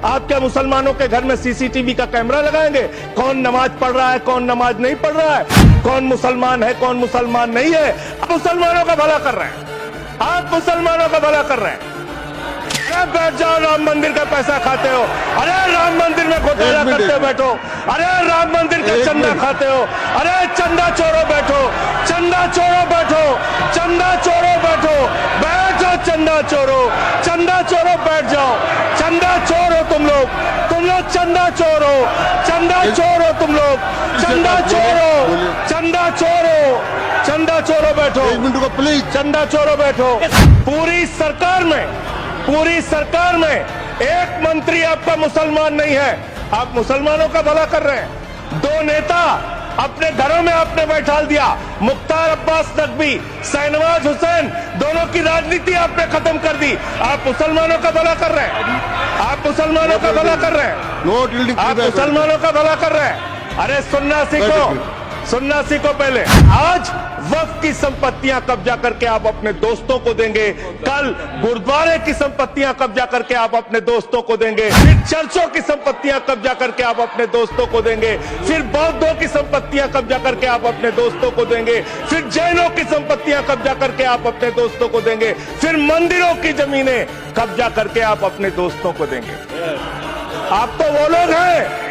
आपके मुसलमानों के घर में सीसीटीवी का कैमरा लगाएंगे? कौन नमाज पढ़ रहा है, कौन नमाज नहीं पढ़ रहा है, कौन मुसलमान है, कौन मुसलमान नहीं है? आप मुसलमानों का भला कर रहे हैं, आप मुसलमानों का भला कर रहे हैं। बैठ जाओ, राम मंदिर का पैसा खाते हो। अरे राम मंदिर में घोटाला करते बैठो। अरे राम मंदिर का चंदा खाते हो। अरे चंदा चोरो बैठो, चंदा चोरो बैठो, चंदा चोरो बैठो, बैठो चंदा चोरो, चंदा चोरो बैठ जाओ। चंदा चोर हो तुम लोग चंदा चोर हो, चंदा चोर हो तुम लोग, चंदा चोर हो, चंदा चोर हो, चंदा चोरो बैठो। 1 मिनट को प्लीज। चंदा चोरो बैठो। पूरी सरकार में एक मंत्री आपका मुसलमान नहीं है। आप मुसलमानों का भला कर रहे हैं। 2 नेता अपने घरों में आपने बैठा दिया, मुख्तार अब्बास नकवी, शाहनवाज हुसैन, दोनों की राजनीति आपने खत्म कर दी। आप मुसलमानों का भला कर रहे हैं, आप मुसलमानों का भला कर रहे हैं, आप मुसलमानों का भला कर रहे हैं। अरे सुनना सीखो पहले। आज वक्फ की संपत्तियां कब्जा करके आप अपने दोस्तों को देंगे, कल गुरुद्वारे की संपत्तियां कब्जा करके आप अपने दोस्तों को देंगे, फिर चर्चों की संपत्तियां कब्जा करके आप अपने दोस्तों को देंगे, फिर बौद्धों की संपत्तियां कब्जा करके आप अपने दोस्तों को देंगे, फिर जैनों की संपत्तियां कब्जा करके आप अपने दोस्तों को देंगे, फिर मंदिरों की जमीनें कब्जा करके आप अपने दोस्तों को देंगे। आप तो वो लोग हैं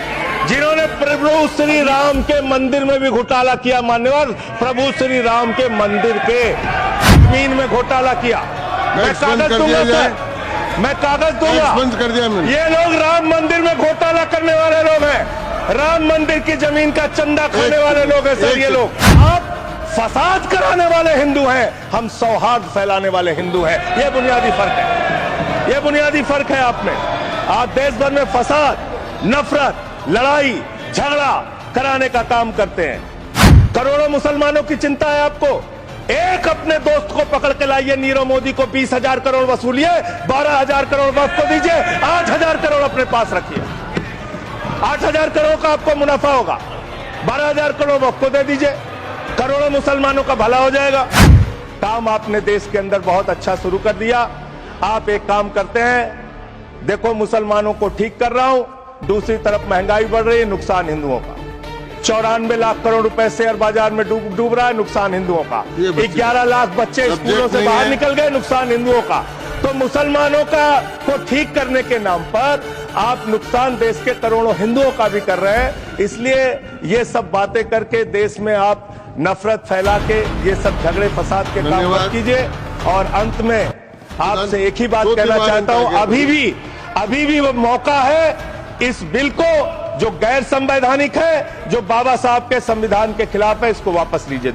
जिन्होंने प्रभु श्री राम के मंदिर में भी घोटाला किया। मान्यवर, प्रभु श्री राम के मंदिर के जमीन में घोटाला किया। मैं कागज दूंगा सर, मैं कागज दूंगा। कर दिया मैंने। ये लोग राम मंदिर में घोटाला करने वाले लोग हैं, राम मंदिर की जमीन का चंदा खाने वाले लोग हैं सर। ये लोग आप फसाद कराने वाले हिंदू हैं, हम सौहार्द फैलाने वाले हिंदू हैं। ये बुनियादी फर्क है, ये बुनियादी फर्क है आप में। आप देश भर में फसाद, नफरत, लड़ाई झगड़ा कराने का काम करते हैं। करोड़ों मुसलमानों की चिंता है आपको। एक अपने दोस्त को पकड़ के लाइए, नीरव मोदी को 20,000 करोड़ वसूलिए, 12,000 करोड़ वक्फ को दीजिए, 8,000 करोड़ अपने पास रखिए। 8,000 करोड़ का आपको मुनाफा होगा, 12,000 करोड़ वक्फ को दे दीजिए, करोड़ों मुसलमानों का भला हो जाएगा। काम आपने देश के अंदर बहुत अच्छा शुरू कर दिया। आप एक काम करते हैं, देखो मुसलमानों को ठीक कर रहा हूं, दूसरी तरफ महंगाई बढ़ रही है, नुकसान हिंदुओं का। 94 लाख करोड़ रुपए शेयर बाजार में डूब रहा है, नुकसान हिंदुओं का। 11 लाख बच्चे स्कूलों से बाहर निकल गए, नुकसान हिंदुओं का। तो मुसलमानों का को ठीक करने के नाम पर आप नुकसान देश के करोड़ों हिंदुओं का भी कर रहे हैं। इसलिए ये सब बातें करके देश में आप नफरत फैला के ये सब झगड़े फसाद के काम मत कीजिए। और अंत में आपसे एक ही बात कहना चाहता हूं, अभी भी वो मौका है इस बिल को, जो गैर संवैधानिक है, जो बाबा साहब के संविधान के खिलाफ है, इसको वापस लीजिए।